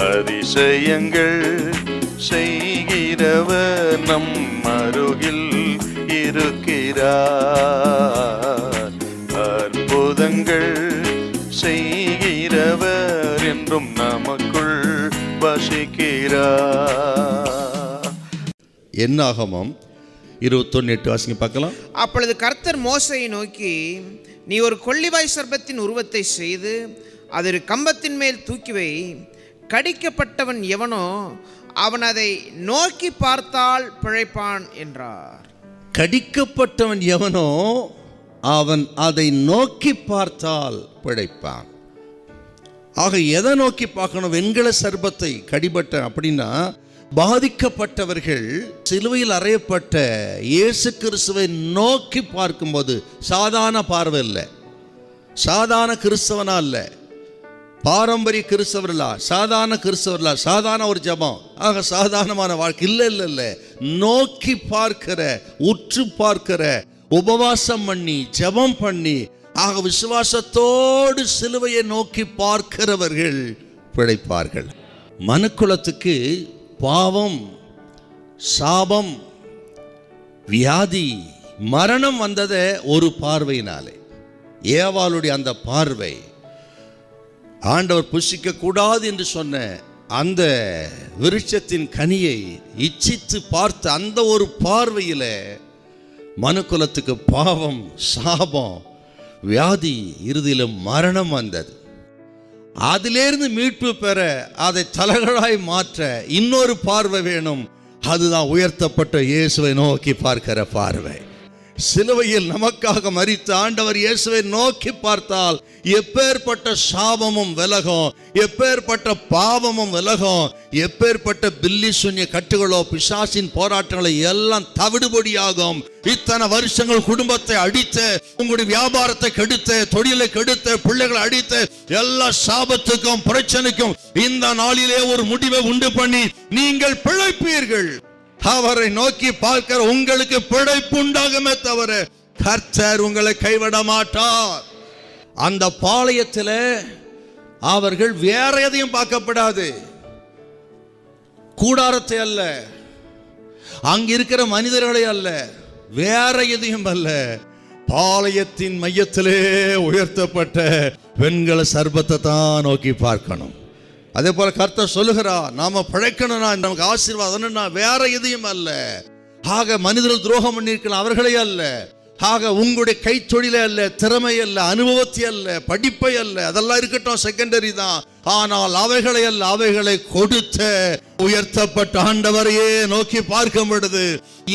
அதிசயங்கள் செய்கிறவர் நம் அருகில் இருக்கிறார். அற்புதங்கள் செய்கிறவர் என்றும் நமக்குள் வசிக்கிறார். என்னாகமம் 21:8 வாசிங்க பார்க்கலாம். அப்பொழுது கர்த்தர் மோசேயை நோக்கி, நீ ஒரு கொள்ளிவாய் சர்ப்பத்தின் உருவத்தை செய்து அது ஒரு கம்பத்தின் மேல் தூக்கி வை. கடிக்கப்பட்டவன் எவனோ அவன் அதை நோக்கி பார்த்தால் பிழைப்பான் என்றார். கடிக்கப்பட்டவன் எவனோ அவன் அதை நோக்கி பார்த்தால் பிழைப்பான். ஆக எதை நோக்கி பார்க்கணும்? வெண்கல சர்ப்பத்தை கடிபட்ட அப்படின்னா பாதிக்கப்பட்டவர்கள் சிலுவையில் அறையப்பட்ட இயேசு கிறிஸ்துவை நோக்கி பார்க்கும்போது சாதாரண பார்வை இல்லை, சாதாரண கிறிஸ்தவனா இல்லை, பாரம்பரிய கிறிஸ்தவர்களா, சாதாரண கிறிஸ்தவர்களா, சாதாரண ஒரு ஜபம், ஆக சாதாரணமான வாழ்க்கை இல்லை இல்லை இல்லை. நோக்கி பார்க்கிற, உற்று பார்க்கிற, உபவாசம் பண்ணி ஜபம் பண்ணி, ஆக விசுவாசத்தோடு சிலுவையை நோக்கி பார்க்கிறவர்கள் பிழைப்பார்கள். மனுக்குலத்துக்கு பாவம், சாபம், வியாதி, மரணம் வந்ததே ஒரு பார்வையினாலே. ஏவாளுடைய அந்த பார்வை, ஆண்டவர் புசிக்க கூடாது என்று சொன்ன அந்த விருட்சத்தின் கனியை இச்சித்து பார்த்த அந்த ஒரு பார்வையில் மனுக்குலத்துக்கு பாவம், சாபம், வியாதி, இறுதியில் மரணம் வந்தது. அதிலிருந்து மீட்பு பெற, அதை தலைகளாய் மாற்ற இன்னொரு பார்வை வேணும். அதுதான் உயர்த்தப்பட்ட இயேசுவை நோக்கி பார்க்கிற பார்வை. சிலுவையில் நமக்காக மரித்த ஆண்டவர் இயேசுவை நோக்கி பார்த்தால் எப்பேற்பட்ட சாபமும் விலகும், எப்பேற்பட்ட பாவமும் விலகும், எப்பேற்பட்ட பில்லி சூன்ய கட்டுகளோ பிசாசின் போராட்டங்களை எல்லாம் தவிடுபடியாகும். இத்தனை வருஷங்கள் குடும்பத்தை அடித்த, உங்களுடைய வியாபாரத்தை கெடுத்த, தொழிலை கெடுத்த, பிள்ளைகளை அடித்த எல்லா சாபத்துக்கும் பிரச்சனைக்கும் இந்த நாளிலே ஒரு முடிவை உண்டு பண்ணி நீங்கள் பிழைப்பீர்கள். அவரை நோக்கி பார்க்கிற உங்களுக்கு பிழைப்பு உண்டாகுமே தவிர கர்த்தர் உங்களை கைவிட மாட்டார். அந்த பாளையத்தில் அவர்கள் வேற எதையும் பார்க்கப்படாது, கூடாரத்தை அல்ல, அங்க இருக்கிற மனிதர்களை அல்ல, வேற எதையும் அல்ல, பாளையத்தின் மையத்திலே உயர்த்தப்பட்ட வெண்கல சர்ப்பத்தை தான் நோக்கி பார்க்கணும். அதே போல கர்த்தர் சொல்லுகிறார், நாம பிழைக்கணும்னா, நமக்கு ஆசீர்வாதம்னா வேற எதையும் அல்ல. ஆக மனிதர்கள் துரோகம் பண்ணியிருக்கலாம், அவர்களே அல்ல. ஆக உங்களுடைய கைத்தொழிலே அல்ல, திறமை அல்ல, அனுபவத்தை அல்ல, படிப்பை அல்ல, அதெல்லாம் இருக்கட்டும், செகண்டரி தான். ஆனால் அவைகளை அல்ல, அவைகளை கொடுத்த உயர்த்தப்பட்ட ஆண்டவரையே நோக்கி பார்க்கும் பொழுது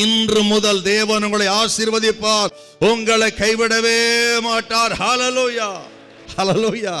இன்று முதல் தேவன் உங்களை ஆசீர்வதிப்பார், உங்களை கைவிடவே மாட்டார். ஹல்லேலூயா, ஹல்லேலூயா.